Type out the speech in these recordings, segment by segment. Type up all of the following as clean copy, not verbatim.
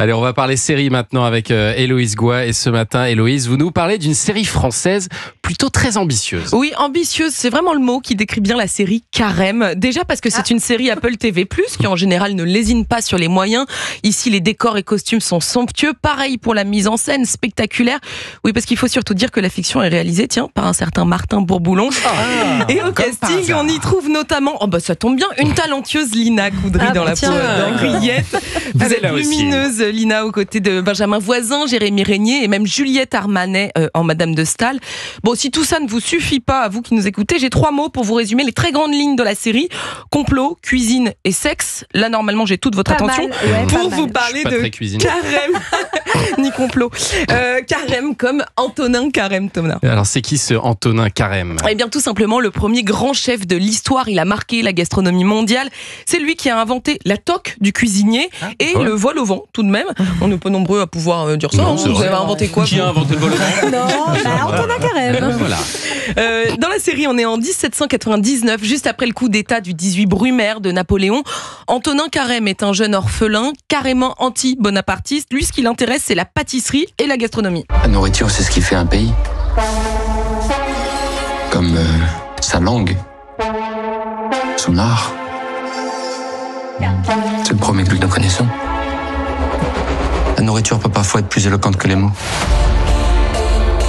Allez, on va parler série maintenant avec Héloïse Goua. Et ce matin, Héloïse, vous nous parlez d'une série française plutôt très ambitieuse. Oui, ambitieuse, c'est vraiment le mot qui décrit bien la série Carême. Déjà parce que c'est une série Apple TV+, qui en général ne lésine pas sur les moyens. Ici, les décors et costumes sont somptueux. Pareil pour la mise en scène, spectaculaire. Oui, parce qu'il faut surtout dire que la fiction est réalisée, par un certain Martin Bourboulon. Et au casting, on y trouve notamment, ça tombe bien, une talentueuse Lina Coudry dans la peau d'Henriette. Vous êtes lumineuse, Lina, aux côtés de Benjamin Voisin, Jérémy Régnier et même Juliette Armanet en Madame de Staël. Bon, si tout ça ne vous suffit pas, à vous qui nous écoutez, j'ai 3 mots pour vous résumer les très grandes lignes de la série. Complot, cuisine et sexe. Là, normalement, j'ai toute votre attention pour vous parler de Carême. Ni complot. Carême comme Antonin Carême, Thomas. Alors, c'est qui ce Antonin Carême ? Eh bien, tout simplement, le premier grand chef de l'histoire. Il a marqué la gastronomie mondiale. C'est lui qui a inventé la toque du cuisinier et le vol au vent, tout de même. On n'est pas nombreux à pouvoir dire ça. Non, vous avez inventé quoi ? Qui a inventé le vol au vent ? Non, Antonin Carême. Voilà. Dans la série, on est en 1799, juste après le coup d'État du 18 Brumaire de Napoléon. Antonin Carême est un jeune orphelin, carrément anti-bonapartiste. Lui, ce qui l'intéresse, c'est la pâtisserie et la gastronomie. La nourriture, c'est ce qui fait un pays. Comme sa langue, son art. C'est le premier que nous connaissons. La nourriture peut parfois être plus éloquente que les mots.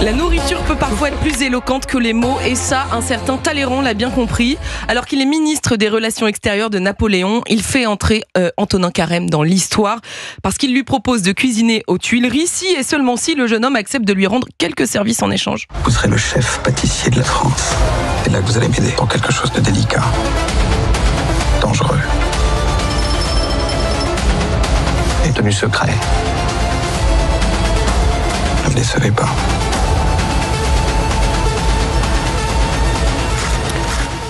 La nourriture peut parfois être plus éloquente que les mots, et ça, un certain Talleyrand l'a bien compris. Alors qu'il est ministre des Relations extérieures de Napoléon, il fait entrer Antonin Carême dans l'histoire, parce qu'il lui propose de cuisiner aux Tuileries, si et seulement si le jeune homme accepte de lui rendre quelques services en échange. Vous serez le chef pâtissier de la France. C'est là que vous allez m'aider pour quelque chose de délicat, dangereux et tenu secret. Ne me décevez pas.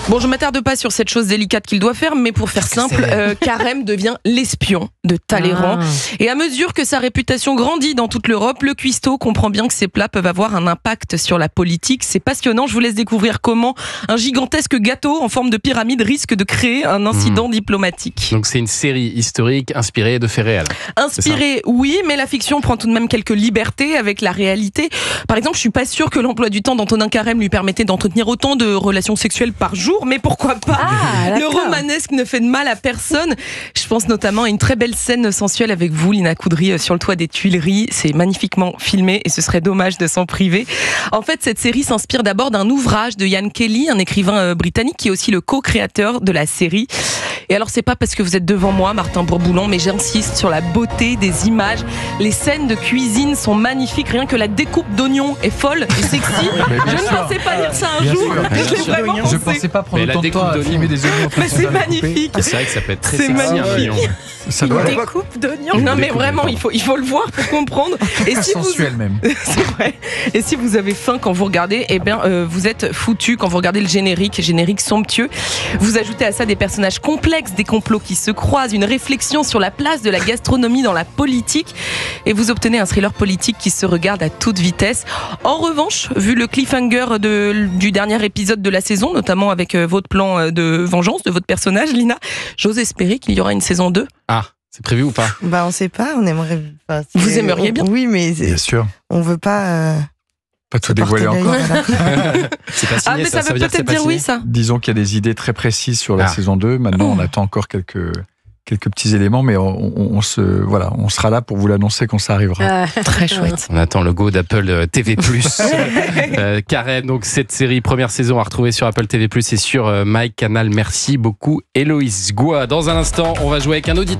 Bon, je m'attarde pas sur cette chose délicate qu'il doit faire, mais pour faire simple, Carême devient l'espion de Talleyrand. Et à mesure que sa réputation grandit dans toute l'Europe, le cuistot comprend bien que ses plats peuvent avoir un impact sur la politique. C'est passionnant, je vous laisse découvrir comment un gigantesque gâteau en forme de pyramide risque de créer un incident diplomatique. Donc c'est une série historique inspirée de faits réels. Inspirée, oui, mais la fiction prend tout de même quelques libertés avec la réalité. Par exemple, je suis pas sûre que l'emploi du temps d'Antonin Carême lui permettait d'entretenir autant de relations sexuelles par jour, mais pourquoi pas ? Le romanesque ne fait de mal à personne. Je pense notamment à une très belle scène sensuelle avec vous, Lina Coudry, sur le toit des Tuileries. C'est magnifiquement filmé et ce serait dommage de s'en priver. En fait, cette série s'inspire d'abord d'un ouvrage de Ian Kelly, un écrivain britannique qui est aussi le co-créateur de la série. Et alors, c'est pas parce que vous êtes devant moi, Martin Bourboulon, mais j'insiste sur la beauté des images. Les scènes de cuisine sont magnifiques. Rien que la découpe d'oignons est folle et sexy. Je ne pensais pas dire ça un jour. Je l'ai vraiment pensé. Je pensais pas prendre autant de temps à filmer des oignons. Mais c'est magnifique. C'est vrai que ça peut être très sexy, un oignon. Ça doit Des coupes d'oignons. Non mais vraiment, il faut le voir pour comprendre. Et si sensuel même. C'est vrai. Et si vous avez faim quand vous regardez, vous êtes foutu quand vous regardez le générique somptueux. Vous ajoutez à ça des personnages complexes, des complots qui se croisent, une réflexion sur la place de la gastronomie dans la politique, et vous obtenez un thriller politique qui se regarde à toute vitesse. En revanche, vu le cliffhanger du dernier épisode de la saison, notamment avec votre plan de vengeance de votre personnage, Lina, j'ose espérer qu'il y aura une saison 2. Ah, c'est prévu ou pas ? On sait pas, on aimerait. Vous aimeriez bien ? Oui, mais bien sûr. On veut pas. Pas tout dévoiler encore. C'est pas signé, mais ça veut peut-être dire oui, ça. Disons qu'il y a des idées très précises sur la saison 2. Maintenant, on attend encore quelques petits éléments, mais on sera là pour vous l'annoncer quand ça arrivera. Très chouette. On attend le go d'Apple TV+. Carême, donc cette série, première saison à retrouver sur Apple TV+, et sur MyCanal. Merci beaucoup, Héloïse Goua. Dans un instant, on va jouer avec un auditeur.